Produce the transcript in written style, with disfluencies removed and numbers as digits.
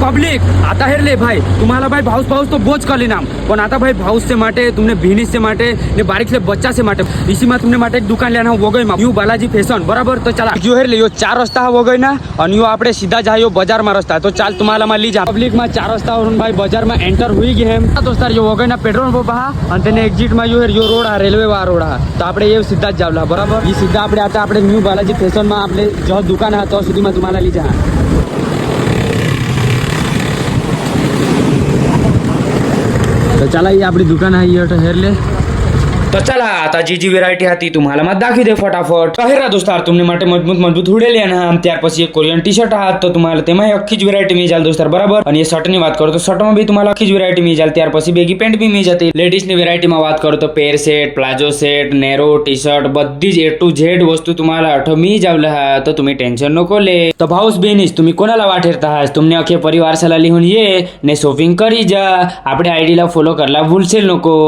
Public आता हेरले भाई तुम्हाला भाई भाऊस भाऊस तो बोझ कर लेना पण आता भाई भाऊस से माटे तुमने भीनिस से माटे ने बारीक से बच्चा से माटे इसी में तुमने माटे एक दुकान लेना वगैरे न्यू बालाजी फॅशन बराबर तो चला जो हेरले यो 4 रस्ता हा वगैरे ना आणि यो આપણે સીધા જાયો બજારમાં રસ્તા તો ચાલ तुम्हाला માં લી જા પબ્લિક માં 4 રસ્તા વरून ભાઈ બજારમાં એન્ટર હોઈ ગયે એમ દોસ્તાર यो વગેરે ના પેટ્રોલ પંપ હા અને તેને એક્ઝિટ માં यो रोड हा रेल्वे वा रोड हा તો આપણે એ સીધા જ જાવલા બરાબર ઈ સીધા આપણે आता આપણે ન્યू बालाजी फॅशन માં આપણે જો દુકાન હા તો સુધીમાં तुम्हाला ली जा तो चला ही आपली दुकान आहे ये हेरले तो चला आता जी जी व्हेरायटी હતી तुम्हाला मग दाखवी दे फटाफट हेरा दोस्तार तुमने માટે મજબૂત હુડેલી અને આમ ત્યાર પછી એક કોરિયન ટી શર્ટ હાથ તો तुम्हाला તેમાં આખી જ વેરાયટી मिल जाल दोस्तार बराबर અને એ શર્ટ ની વાત કરો તો શર્ટ માં भी तुम्हाला આખી જ વેરાયટી मिल जाल ત્યાર પછી બેગી પેન્ટ भी मिल जाती લેડીઝ ની વેરાયટી માં વાત કરો તો pair set palazzo set narrow T shirt बધી જ A to Z वस्तू तुम्हाला आठव मी जावला तर तुम्ही टेन्शन नको ले तर भाऊस बहिणीस तुम्ही कोणाला वाटेरता आहात तुमने अखे परिवार सला लिहून ये ने शॉपिंग करी जा आपल्या आयडी ला फॉलो करला भूलसेल नको।